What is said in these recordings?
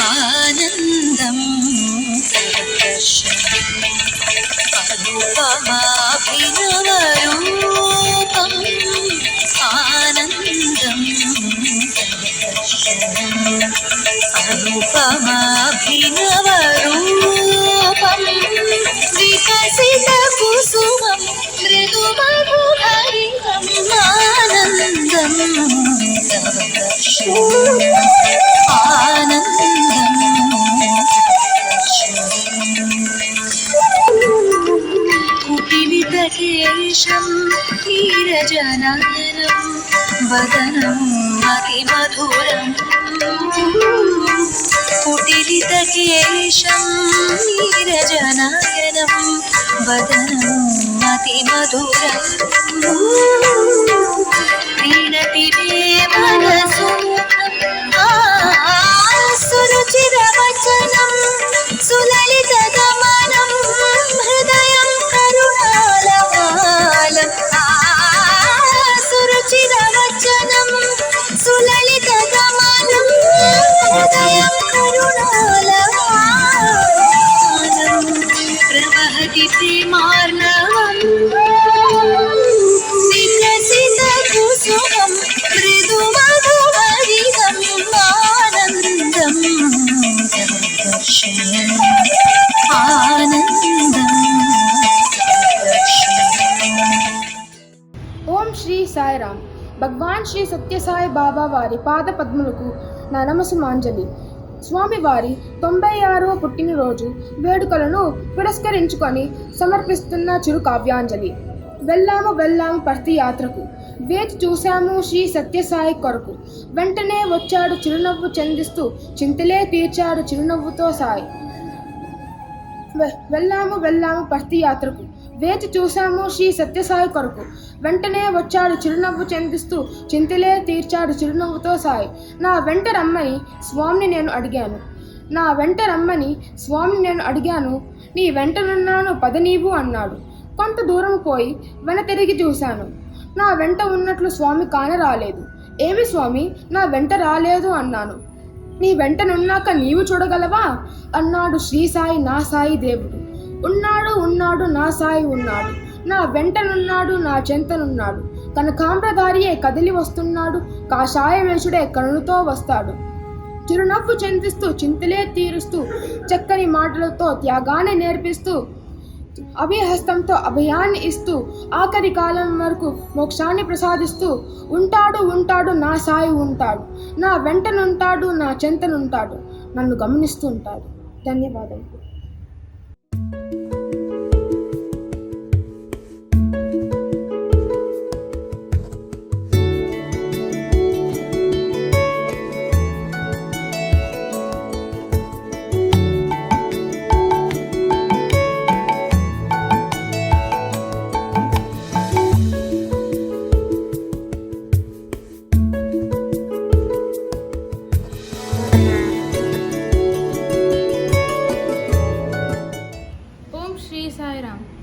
ఆనందం అనుపమాభినవరూపం ఆనందం అనుపమాభినవరూపం వికసిత కుసుమం మృదుమధుహరితం ఆనందం కుటిలితకేశం నీరజనయనం వదనం అతిమధురం కుటిలితకేశం నీరజనయనం వదనం అతిమధురం ప్రీణతి మే మనసు సురుచిరవచనం సులలిత గమనం హృదయం కరుణాలవాలం సురుచిరవచనం సులలిత గమనం హృదయం కరుణాలవాలం ప్రవహతి ప్రేమార్ణవం వికసిత కుసుమం మృదుమధుహరితం ఆనందం ఆనందం. ఓం శ్రీ సాయిరామ్. భగవాన్ శ్రీ సత్యసాయి బాబా వారి పాద పద్ములకు నా నమస్సుమాంజలి. స్వామివారి 96వ పుట్టినరోజు వేడుకలను పురస్కరించుకొని సమర్పిస్తున్న చిరు కావ్యాంజలి. వెళ్ళాము వెళ్ళాము పర్తి యాత్రకు, వేచి చూశాము శ్రీ సత్యసాయి కొరకు. వెంటనే వచ్చాడు చిరునవ్వు చెందిస్తూ, చింతలే తీర్చాడు చిరునవ్వుతో సాయి. వెళ్ళాము వెళ్ళాము పర్తి యాత్రకు, వేచి చూశాము శ్రీ సత్యసాయి కొరకు. వెంటనే వచ్చాడు చిరునవ్వు చెందిస్తూ, చింతలే తీర్చాడు చిరునవ్వుతో సాయి. నా వెంట రమ్మని స్వామిని నేను అడిగాను. నీ వెంటనున్నాను పద నీవు అన్నాడు. కొంత దూరం పోయి వెనతిరిగి చూశాను. నా వెంట ఉన్నట్లు స్వామి కానరాలేదు. ఏమి స్వామి, నా వెంట రాలేదు అన్నాను. నీ వెంటనున్నాక నీవు చూడగలవా అన్నాడు శ్రీ సాయి, నా సాయి దేవుడు. ఉన్నాడు నా సాయి ఉన్నాడు, నా వెంటనున్నాడు, నా చెంతనున్నాడు. కనకాంబ్రధారియే కదిలి వస్తున్నాడు, కాషాయ వేషుడే కరుణతో వస్తాడు. చిరునవ్వు చెందిస్తూ, చింతలే తీరుస్తూ, చక్కని మాటలతో త్యాగాన్ని నేర్పిస్తూ, అభయహస్తంతో అభయాన్ని ఇస్తూ, ఆఖరి కాలం వరకు మోక్షాన్ని ప్రసాదిస్తూ ఉంటాడు నా సాయి ఉంటాడు. నా వెంటనుంటాడు, నా చెంతనుంటాడు, నన్ను గమనిస్తూ ఉంటాడు. ధన్యవాదాలు.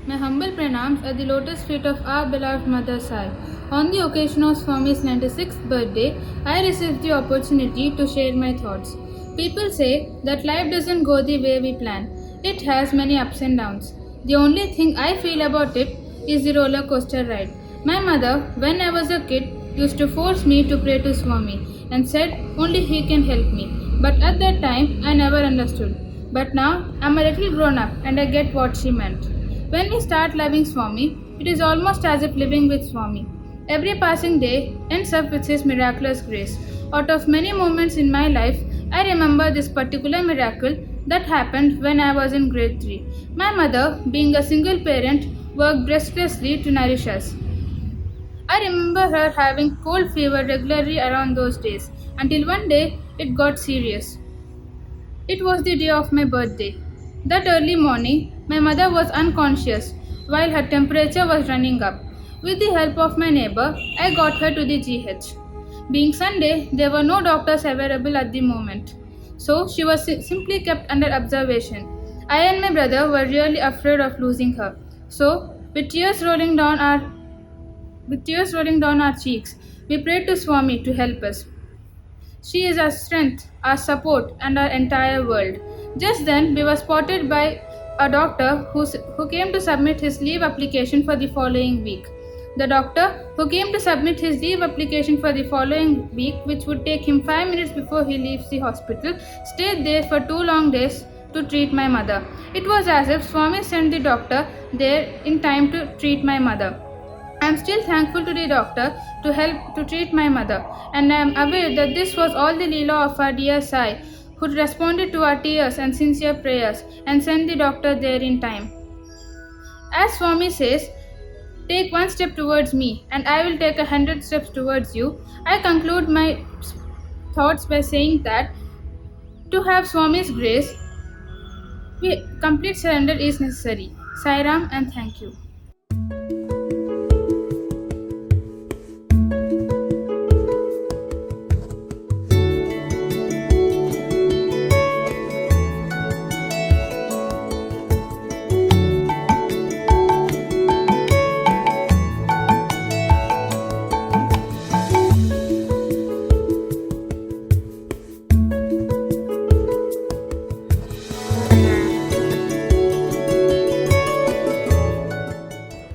My humble pranams at the lotus feet of our beloved Mother Sai. On the occasion of Swami's 96th birthday, I received the opportunity to share my thoughts. People say that life doesn't go the way we plan. It has many ups and downs. The only thing I feel about it is the roller coaster ride. My mother, when I was a kid, used to force me to pray to Swami. and said only he can help me. But at that time, I never understood. But now, I'm a little grown up and I get what she meant. When we start loving Swami, it is almost as if living with Swami. Every passing day ends up with his miraculous grace. Out of many moments in my life, I remember this particular miracle that happened when I was in grade 3. My mother, being a single parent, worked restlessly to nourish us. I remember her having cold fever regularly around those days until one day it got serious. It was the day of my birthday. That early morning, my mother was unconscious while her temperature was running up. With the help of my neighbor, I got her to the GH. Being Sunday, there were no doctors available at the moment, so she was simply kept under observation. I and my brother were really afraid of losing her. So, with tears rolling down our cheeks, we prayed to Swami to help us. She is our strength, our support, and our entire world. Just then, we were spotted by a doctor who came to submit his leave application for the following week. The doctor who came to submit his leave application for the following week, which would take him 5 minutes before he leaves the hospital, stayed there for 2 long days to treat my mother. It was as if Swami sent the doctor there in time to treat my mother. I am still thankful to the doctor to help to treat my mother, and I am aware that this was all the Leela of our dear Sai, who responded to our tears and sincere prayers and sent the doctor there in time. As Swami says, take one step towards me, and I will take 100 steps towards you. I conclude my thoughts by saying that to have Swami's grace, complete surrender is necessary. Sai Ram, and thank you.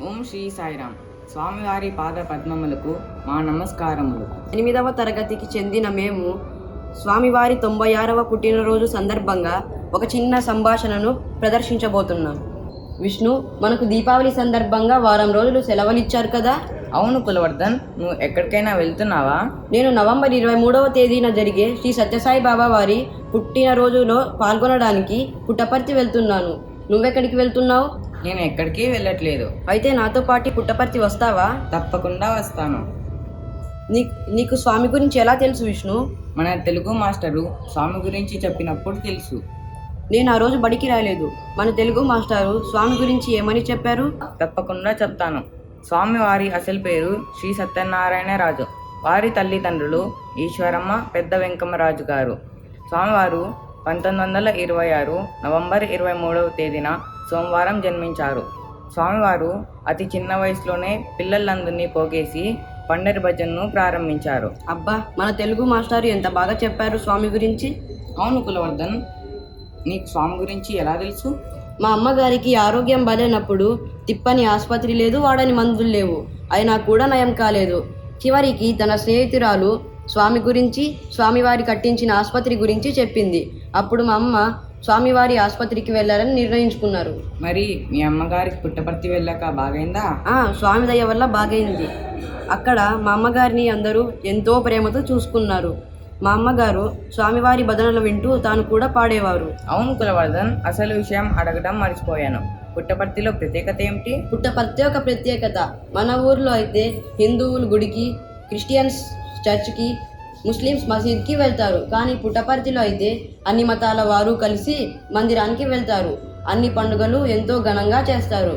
ఓం శ్రీ సాయిరామ్. స్వామివారి పాద పద్మములకు మా నమస్కారములు. 8వ తరగతికి చెందిన మేము స్వామివారి 96వ పుట్టినరోజు సందర్భంగా ఒక చిన్న సంభాషణను ప్రదర్శించబోతున్నాం. విష్ణు, మనకు దీపావళి సందర్భంగా వారం రోజులు సెలవులిచ్చారు కదా? అవును కులవర్ధన్, నువ్వు ఎక్కడికైనా వెళ్తున్నావా? నేను నవంబర్ 23వ తేదీన జరిగే శ్రీ సత్యసాయి బాబా వారి పుట్టినరోజులో పాల్గొనడానికి పుట్టపర్తి వెళ్తున్నాను. నువ్వెక్కడికి వెళ్తున్నావు? నేను ఎక్కడికి వెళ్ళట్లేదు. అయితే నాతో పాటు పుట్టపర్తి వస్తావా? తప్పకుండా వస్తాను. నీకు స్వామి గురించి ఎలా తెలుసు విష్ణు? మన తెలుగు మాస్టరు స్వామి గురించి చెప్పినప్పుడు తెలుసు. నేను ఆ రోజు బడికి రాలేదు. మన తెలుగు మాస్టారు స్వామి గురించి ఏమని చెప్పారు? తప్పకుండా చెప్తాను. స్వామివారి అసలు పేరు శ్రీ సత్యనారాయణ రాజు. వారి తల్లిదండ్రులు ఈశ్వరమ్మ, పెద్ద వెంకమ్మరాజు గారు. స్వామివారు 1926 నవంబర్ 23వ తేదీన సోమవారం జన్మించారు. స్వామివారు అతి చిన్న వయసులోనే పిల్లలందరినీ పోగేసి పండరి భజనను ప్రారంభించారు. అబ్బా, మన తెలుగు మాస్టారు ఎంత బాగా చెప్పారు స్వామి గురించి. అవును కులవర్ధన్, నీకు స్వామి గురించి ఎలా తెలుసు? మా అమ్మగారికి ఆరోగ్యం బాలేనప్పుడు తిప్పని ఆసుపత్రి లేదు, వాడని మందులు లేవు. అయినా కూడా నయం కాలేదు. చివరికి తన స్నేహితురాలు స్వామి గురించి, స్వామివారి కట్టించిన ఆసుపత్రి గురించి చెప్పింది. అప్పుడు మా అమ్మ స్వామివారి ఆసుపత్రికి వెళ్ళాలని నిర్ణయించుకున్నారు. మరి మీ అమ్మగారికి పుట్టపర్తి వెళ్ళాక బాగైందా? స్వామి దయ వల్ల బాగైంది. అక్కడ మా అమ్మగారిని అందరూ ఎంతో ప్రేమతో చూసుకున్నారు. మా అమ్మగారు స్వామివారి భజనలు వింటూ తాను కూడా పాడేవారు. అవును కులవర్ధన్, అసలు విషయం అడగడం మర్చిపోయాను. పుట్టపర్తిలో ప్రత్యేకత ఏమిటి? పుట్టపర్తి ఒక ప్రత్యేకత. మన ఊర్లో అయితే హిందువులు గుడికి, క్రిస్టియన్స్ చర్చ్కి, ముస్లిమ్స్ మసీద్కి వెళ్తారు. కానీ పుట్టపర్తిలో అయితే అన్ని మతాల వారు కలిసి మందిరానికి వెళ్తారు. అన్ని పండుగలు ఎంతో ఘనంగా చేస్తారు.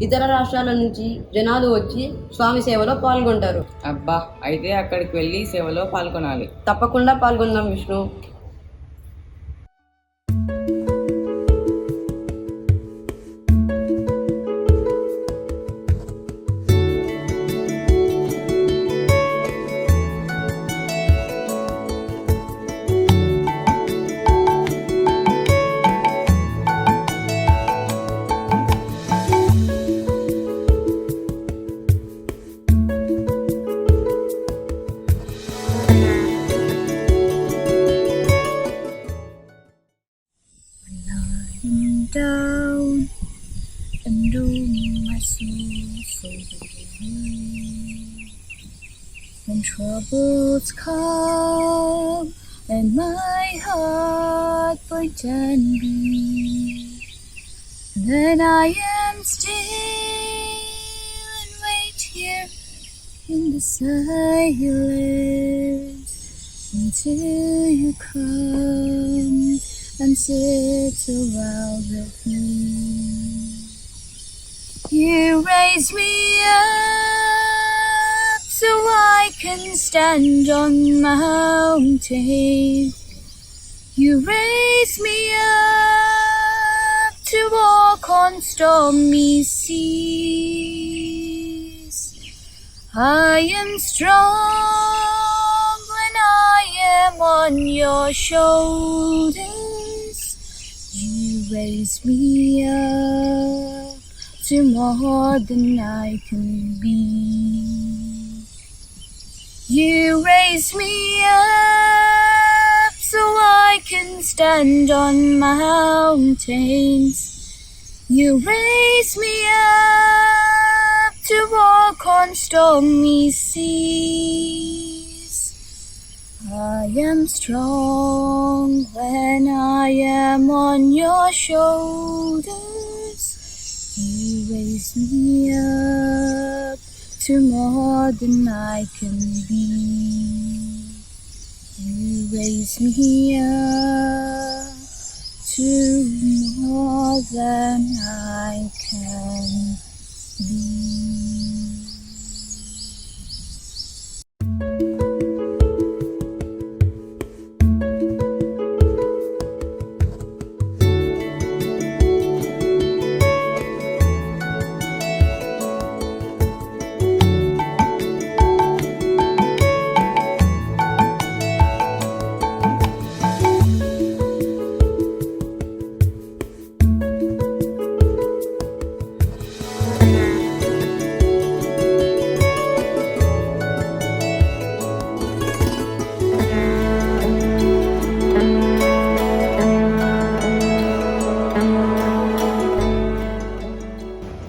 ఇతర రాష్ట్రాల నుంచి జనాలు వచ్చి స్వామి సేవలో పాల్గొంటారు. అబ్బా, అయితే అక్కడికి వెళ్ళి సేవలో పాల్గొనాలి. తప్పకుండా పాల్గొందాం Vishnu. troubles come and my heart burden be, then I am still and wait here in the silence until you come and sit around with me. You raise me up so I can stand on mountains. You raise me up to walk on stormy seas. I am strong when I am on your shoulders. You raise me up to more than I can be. You raise me up so I can stand on mountains. You raise me up to walk on stormy seas. I am strong when I am on your shoulders. You raise me up to more than I can be. You raise me up to more than I can be.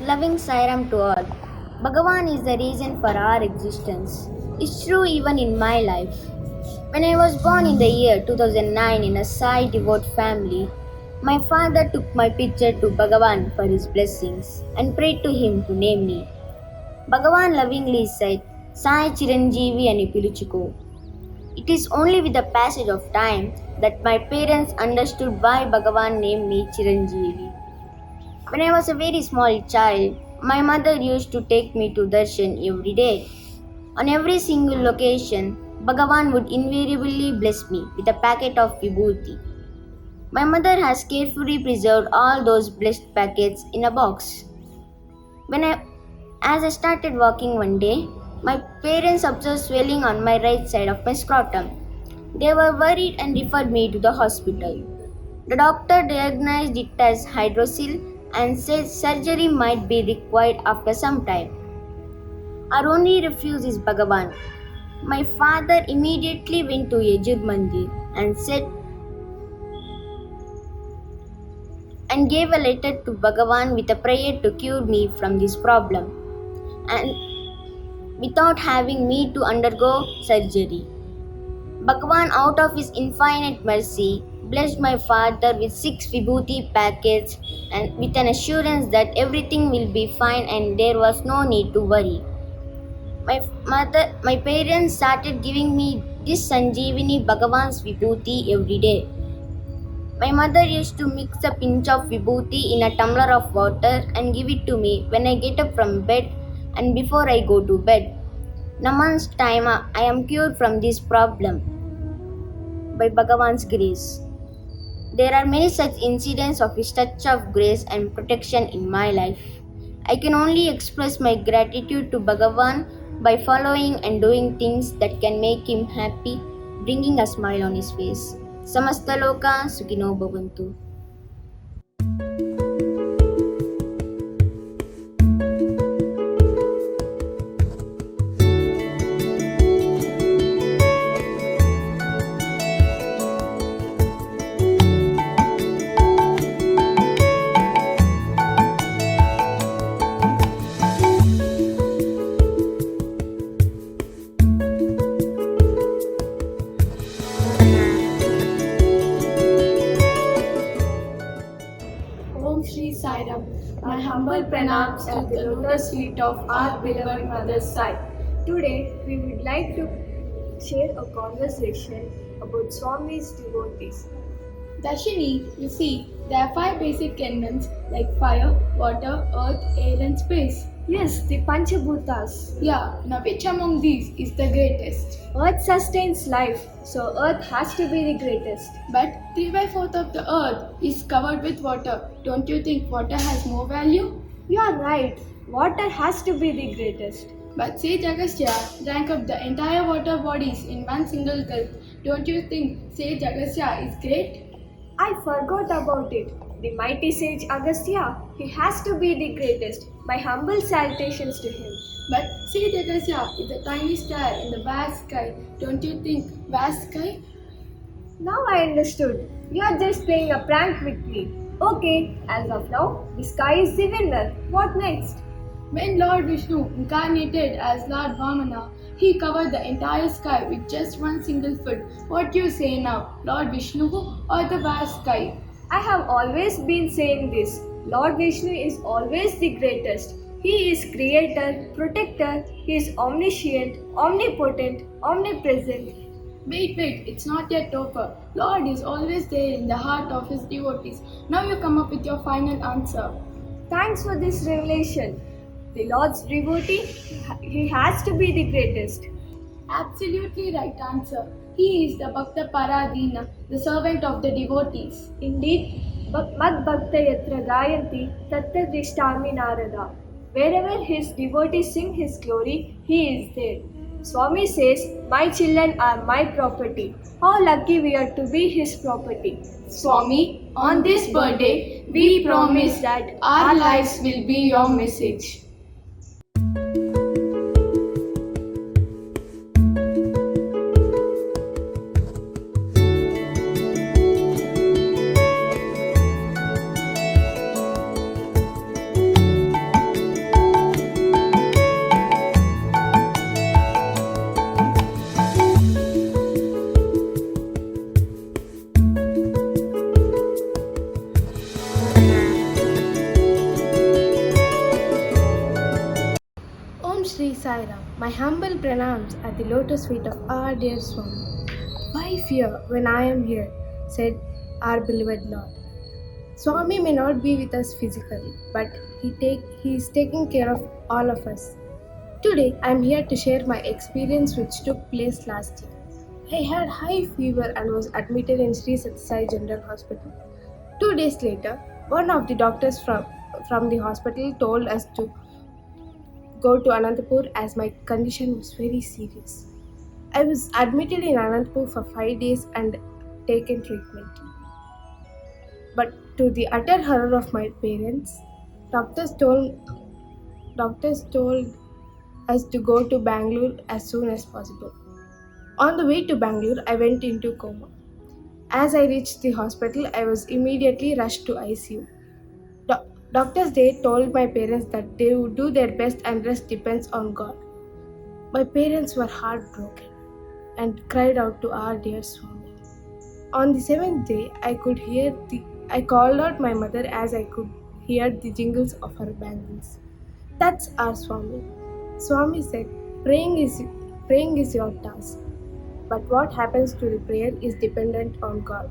Loving Sairam to all. Bhagavan is the reason for our existence. It's true even in my life. When I was born in the year 2009 in a Sai devout family, my father took my picture to Bhagavan for his blessings and prayed to him to name me. Bhagavan lovingly said, Sai Chiranjeevi ani piluchuko. It is only with the passage of time that my parents understood why Bhagavan named me Chiranjeevi. When I was a very small child, my mother used to take me to darshan every day. On every single occasion, Bhagavan would invariably bless me with a packet of vibhuti. My mother has carefully preserved all those blessed packets in a box. As I started walking one day, my parents observed swelling on my right side of my scrotum. They were worried and referred me to the hospital. The doctor diagnosed it as hydrocele and said surgery might be required after some time. Our only refuge is Bhagavan. My father immediately went to Yajur Mandir and gave a letter to Bhagavan with a prayer to cure me from this problem and without having me to undergo surgery. Bhagavan, out of his infinite mercy, blessed my father with 6 vibhuti packets and with an assurance that everything will be fine and there was no need to worry. My parents started giving me this Sanjeevani Bhagavan's vibhuti every day. My mother used to mix a pinch of vibhuti in a tumbler of water and give it to me when I get up from bed and before I go to bed. In a month's time, I am cured from this problem by Bhagavan's grace. There are many such incidents of his touch of grace and protection in my life. I can only express my gratitude to Bhagavan by following and doing things that can make him happy, bringing a smile on his face. Samasta Loka Sukhino Bhavantu. Sairam. My humble pranams at the lotus feet of our beloved Mother Sai. Today, we would like to share a conversation about Swami's devotees. Dashini, you see, there are 5 basic elements like fire, water, earth, air, and space. Yes, the Panchabhutas. Yeah, now which among these is the greatest? Earth sustains life, so Earth has to be the greatest. But 3/4 of the earth is covered with water. Don't you think water has more value? You are right, water has to be the greatest. But Sage Agastya drank up the entire water bodies in one single gulp. Don't you think Sage Agastya is great? I forgot about it. The mighty sage Agastya, he has to be the greatest. My humble salutations to him. But Sage Agastya is a tiny star in the vast sky. Don't you think vast sky? Now I understood. You are just playing a prank with me. Okay, as of now, the sky is the winner. What next? When Lord Vishnu incarnated as Lord Vamana, he covered the entire sky with just one single foot. What do you say now, Lord Vishnu or the vast sky? I have always been saying this. Lord Vishnu is always the greatest. He is creator, protector, he is omniscient, omnipotent, omnipresent. Wait, it's not yet over. Lord is always there in the heart of his devotees. Now you come up with your final answer. Thanks for this revelation. The Lord's devotee, he has to be the greatest. Absolutely right answer. He is the Bhakta Paradina, the servant of the devotees. Indeed, Mad Bhakta Yatra Gayanti Tatta Drishtami Narada. Wherever his devotees sing his glory, he is there. Swami says, my children are my property. How lucky we are to be his property. Swami, on this birthday, we promise that our lives will be your message. Om Shri Sai Ram. My humble pranams at the lotus feet of our dear Swami. Why fear when I am here, said our beloved Lord. Swami may not be with us physically, but he is taking care of all of us. Today I am here to share my experience which took place last year. I had high fever and was admitted in Sri Sathya Sai General Hospital. 2 days later, one of the doctors from the hospital told us to go to Anantapur as my condition was very serious. I was admitted in Anantapur for 5 days and taken treatment. But to the utter horror of my parents, doctors told us to go to Bangalore as soon as possible. On the way to Bangalore, I went into coma. As I reached the hospital, I was immediately rushed to ICU. Doctors there told my parents that they would do their best and rest depends on God. My parents were heartbroken and cried out to our dear Swami. On the 7th day, I called out my mother as I could hear the jingles of her bangles. That's our Swami. Swami said, praying is your task, but what happens to the prayer is dependent on God.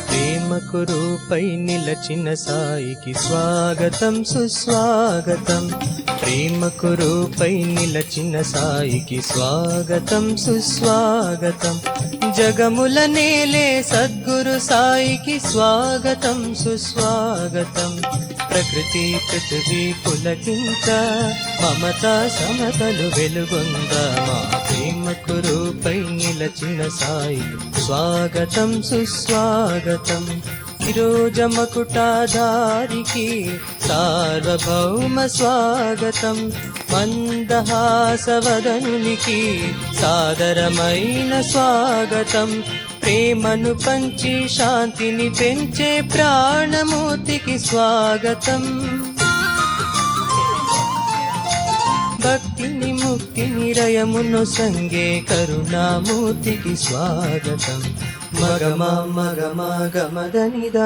ప్రేమకు రూపై నిలచిన సాయికి స్వాగతం సుస్వాగతం. ప్రేమకు రూపై నిలచిన సాయికి స్వాగతం సుస్వాగతం. జగముల నేలే సద్గురు సాయికి స్వాగతం సుస్వాగతం. ప్రకృతి పృథివీ పులకింత మమతా సమతలు వెలుగొంద మా ప్రేమకు రూపై నిలచిన సాయి స్వాగతం సుస్వాగతం విరోజమకుటాధారికి సార్వభౌమ స్వాగతం మందహాసవదనునికి సాదరమైన స్వాగతం ప్రేమను పంచి శాంతిని పెంచే ప్రాణమూర్తికి స్వాగతం భక్తిని ముక్తిని రయమును సంగే కరుణామూర్తికి స్వాగతం మగమ మగమ గమదనిద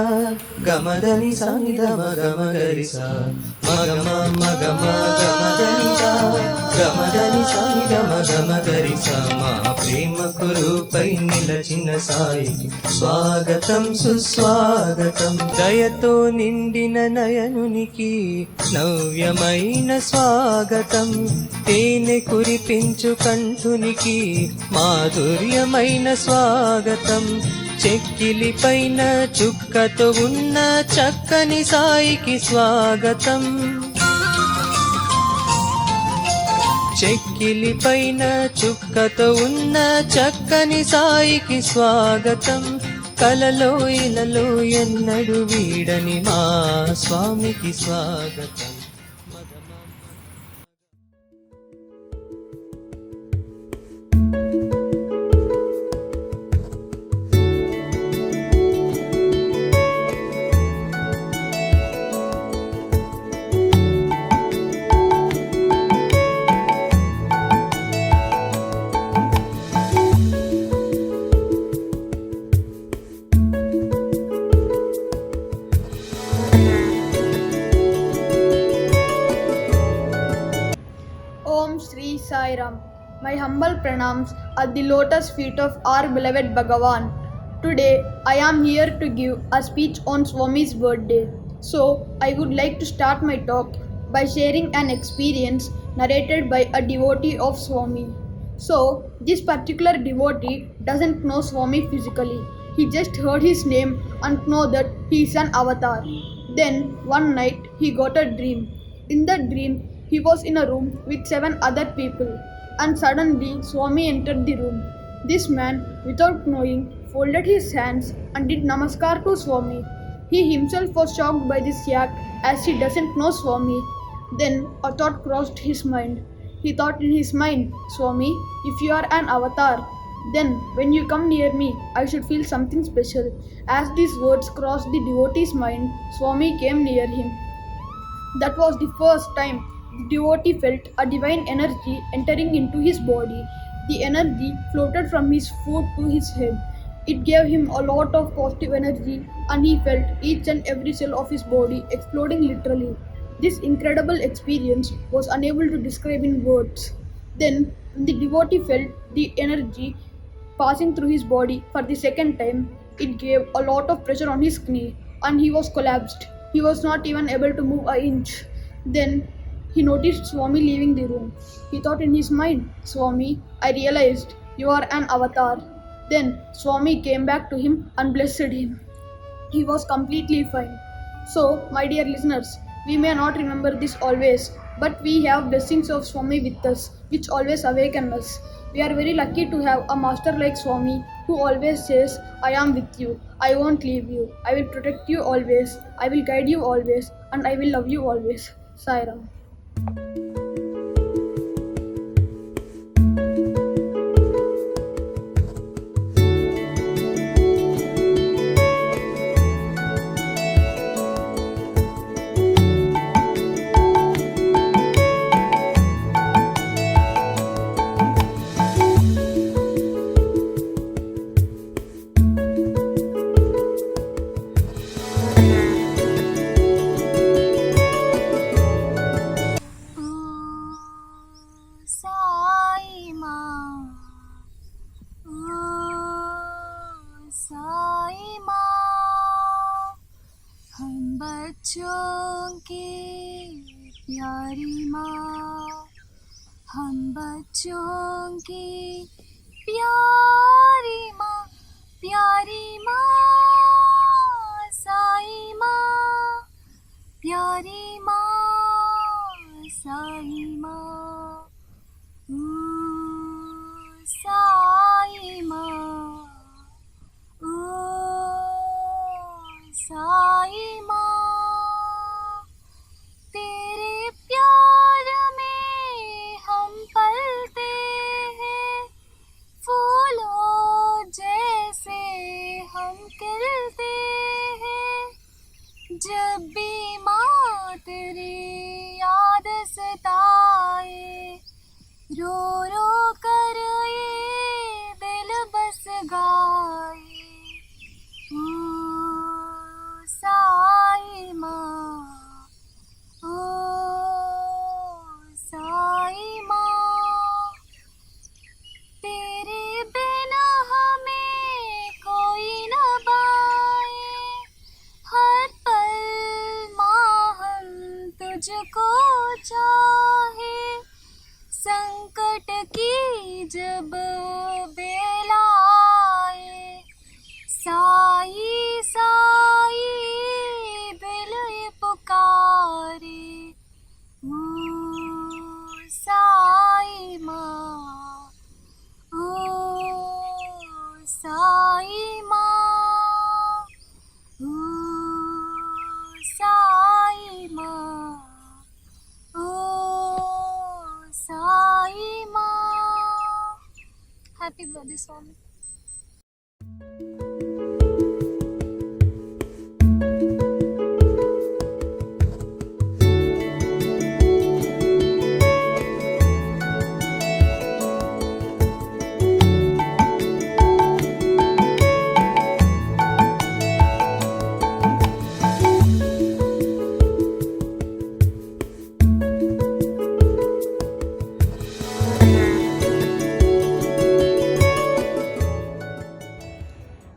గమదని సానిద మగమగరిస మగమ మగమ గమదనిద గమదని సానిద మగమగరిస మా ప్రేమకు రూపై నిలచిన సాయి స్వాగతం సుస్వాగతం దయతో నిండిన నయనునికి నవ్యమైన స్వాగతం తేనె కురిపించు కంఠునికి మాధుర్యమైన స్వాగతం చెక్కిలి పైన చుక్కతో ఉన్న చక్కని సాయికి స్వాగతం చెక్కిలి పైన చుక్కతో ఉన్న చక్కని సాయికి స్వాగతం కలలో ఇలలో ఎన్నడు వీడని మా స్వామికి స్వాగతం Om Sri Sai Ram. My humble pranams at the lotus feet of our beloved Bhagavan. Today I am here to give a speech on Swami's birthday. So I would like to start my talk by sharing an experience narrated by a devotee of Swami. So this particular devotee doesn't know Swami physically. He just heard his name and know that he is an avatar. Then one night he got a dream. In that dream he was in a room with 7 other people, and suddenly Swami entered the room. This man, without knowing, folded his hands and did namaskar to Swami. He himself was shocked by this act as he doesn't know Swami. Then a thought crossed his mind. He thought in his mind, Swami, if you are an avatar, then when you come near me, I should feel something special. As these words crossed the devotee's mind, Swami came near him. That was the first time the devotee felt a divine energy entering into his body. The energy floated from his foot to his head. It gave him a lot of positive energy, and he felt each and every cell of his body exploding literally. This incredible experience was unable to describe in words. Then, when the devotee felt the energy passing through his body for the second time, it gave a lot of pressure on his knee, and he was collapsed. He was not even able to move an inch. Then he noticed Swami leaving the room. He thought in his mind, Swami, I realized you are an avatar. Then Swami came back to him and blessed him. He was completely fine. So, my dear listeners, we may not remember this always, but we have blessings of Swami with us, which always awaken us. We are very lucky to have a master like Swami who always says, I am with you, I won't leave you, I will protect you always, I will guide you always, and I will love you always. Sai Ram. बच्चों की प्यारी माँ, हम बच्चों की प्यारी माँ, प्यारी माँ, साई माँ, प्यारी माँ, ओ साई माँ, ओ साई माँ. Happy birthday, Swami.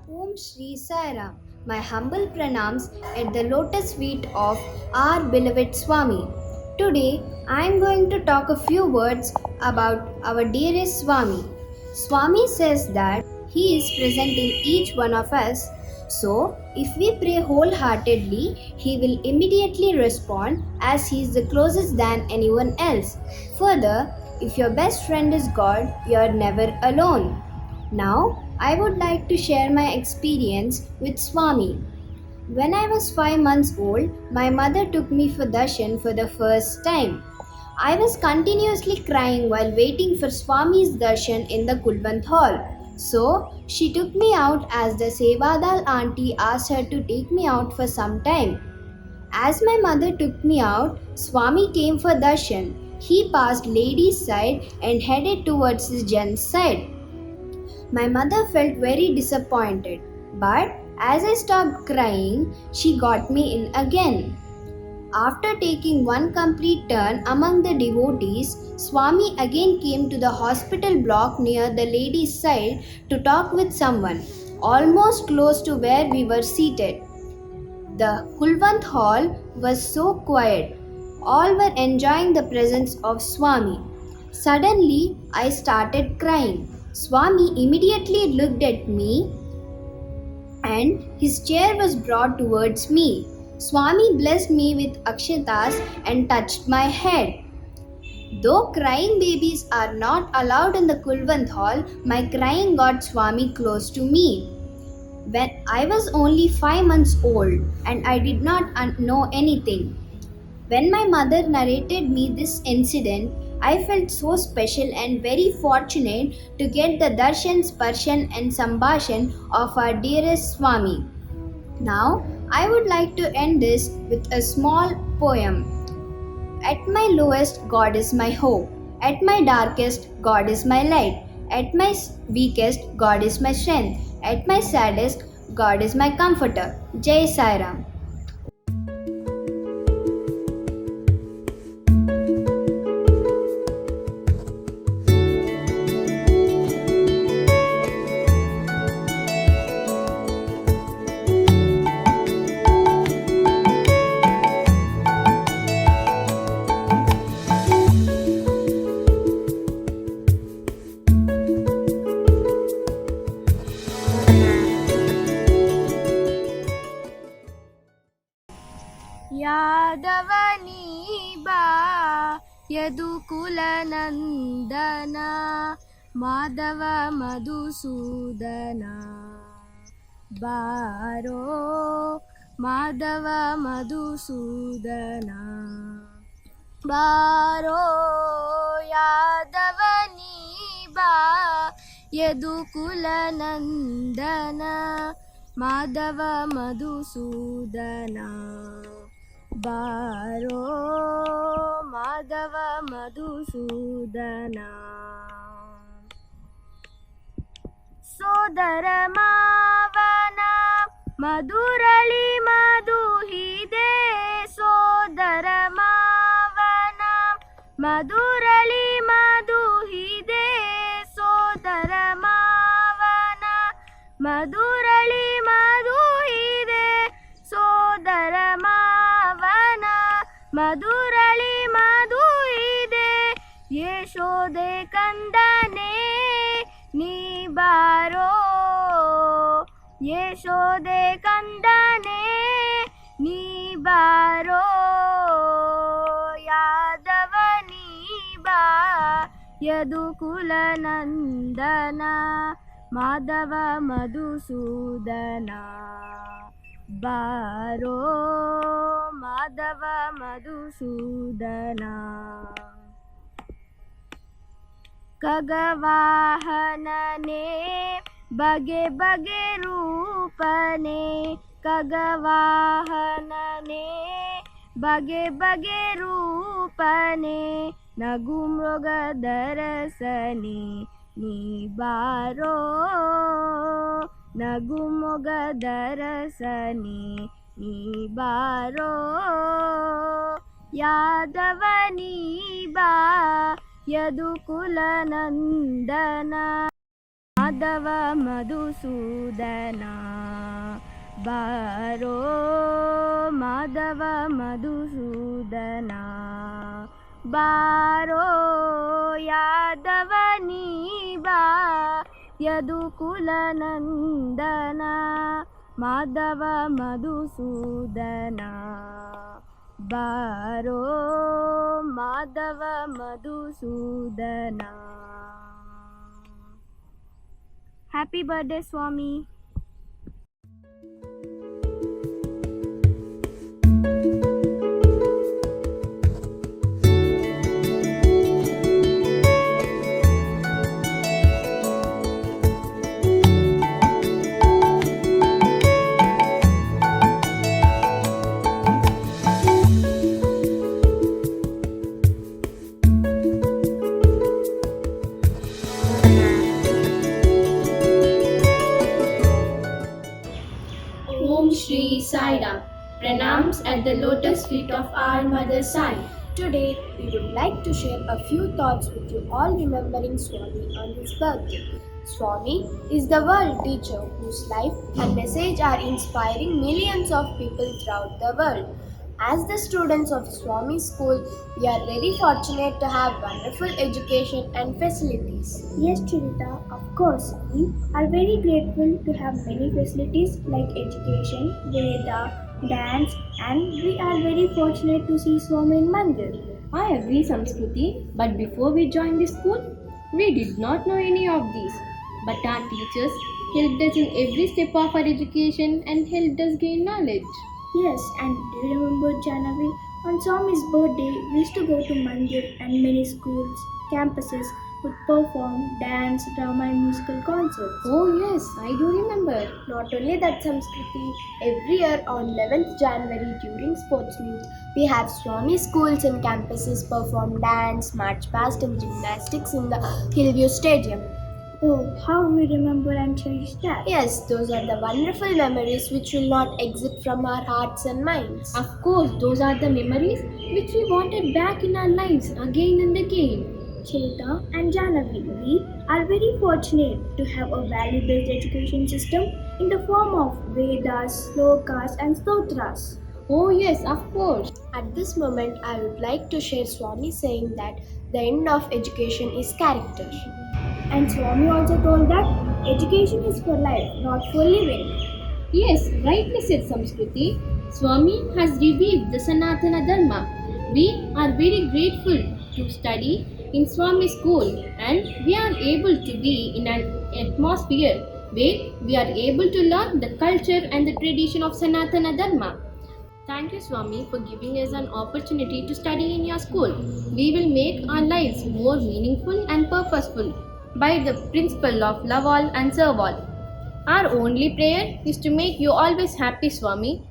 Om Shri Sai Ram. My humble pranams at the lotus feet of our beloved Swami. Today I am going to talk a few words about our dearest Swami. Swami says that he is present in each one of us. So, if we pray wholeheartedly, he will immediately respond as he is the closest than anyone else. Further, if your best friend is God, you are never alone. Now, I would like to share my experience with Swami. When I was 5 months old, my mother took me for darshan for the first time. I was continuously crying while waiting for Swami's darshan in the Kulwant hall. So, she took me out as the Sevadal auntie asked her to take me out for some time. As my mother took me out, Swami came for darshan. He passed ladies' side and headed towards the gents' side. My mother felt very disappointed, but as I stopped crying, she got me in again. After taking one complete turn among the devotees, Swami again came to the hospital block near the ladies' side to talk with someone, almost close to where we were seated. The Kulwant hall was so quiet. All were enjoying the presence of Swami. Suddenly, I started crying. Swami immediately looked at me and his chair was brought towards me. Swami blessed me with akshatas and touched my head. Though crying babies are not allowed in the Kulwant hall, my crying got Swami close to me. When I was only 5 months old and I did not know anything. When my mother narrated me this incident, I felt so special and very fortunate to get the darshan, sparshan and sambhashan of our dearest Swami. Now, I would like to end this with a small poem. At my lowest, God is my hope. At my darkest, God is my light. At my weakest, God is my strength. At my saddest, God is my comforter. Jai Sai Ram. यादवनी बा यदुकुलनन्दन माधव मधुसूदन बारो माधव मधुसूदन बारो यादवनी बा यदुकुलनन्दन माधव मधुसूदन बारो माधव मधुसूदन सोदर मावन मधुरली मधुहिदे सोदर मावन मधुरली मधुहिदे सोदर मावन मधुरली मधुहिदे सोदर मावन मधुरली मधुहिदे यशोदे कंदने नी बारो यशोदे कंदने नी बारो यादवनी बा यदुकुलनन्दन ಮಾಧವ ಮಧುಸೂದನ ಬಾರೋ ಮಾಧವ ಮಧುಸೂದನ ಖಗವಾಹನನೇ ಬಗೆ ಬಗೆ ರೂಪನೆ ಖಗವಾಹನನೇ ಬಗೆ ಬಗೆ ರೂಪನೆ ನಗು ಮೃಗದರಸನೆ ನೀ ಬಾರೋ ನಗು ಮೊಗದರಸನೆ ನೀ ಬಾರೋ ಯಾದವನೀ ಬಾ ಯದುಕುಲ ನಂದನ ಮಾಧವ ಮಧುಸೂದನ ಬಾರೋ ಮಾಧವ ಮಧುಸೂದನ ಬಾರೋ ಯಾದವನೀ ಬಾ ಯದುಕುಲ ನಂದನ ಮಾಧವ ಮಧುಸೂದನ ಬಾರೋ Madhava Madhusudana happy birthday Swami. Om Shri Sai Ram. Pranams at the lotus feet of our Mother Sai. Today, we would like to share a few thoughts with you all remembering Swami on his birthday. Swami is the world teacher whose life and message are inspiring millions of people throughout the world. As the students of Swami School, we are very fortunate to have wonderful education and facilities. Yes, Chirita, of course. We are very grateful to have many facilities like education, Veda, dance, and we are very fortunate to see Swami in Mandir. I agree, Samskruti, but before we joined the school, we did not know any of these. But our teachers helped us in every step of our education and helped us gain knowledge. Yes, and do you remember January? On Swami's birthday, we used to go to Mandir and many schools, campuses would perform dance, drama and musical concerts. Oh yes, I do remember. Not only that, Samskriti, every year on 11th January during sports meet, we have Swami schools and campuses perform dance, march past and gymnastics in the Hillview Stadium. Oh, how we remember and cherish that. Yes, those are the wonderful memories which will not exit from our hearts and minds. Of course, those are the memories which we wanted back in our lives again and again. Chirita and Janavi, we are very fortunate to have a value-based education system in the form of Vedas, Slokas and Stotras. Oh yes, of course. At this moment, I would like to share Swami saying that the end of education is character. And Swami also told that education is for life, not for living. Yes, rightly said, Samskruti. Swami has revived the Sanatana Dharma. We are very grateful to study in Swami school and we are able to be in an atmosphere where we are able to learn the culture and the tradition of Sanatana Dharma. Thank you, Swami, for giving us an opportunity to study in your school. We will make our lives more meaningful and purposeful by the principle of love all and serve all. Our only prayer is to make you always happy, Swami.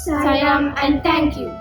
Sai Ram and thank you.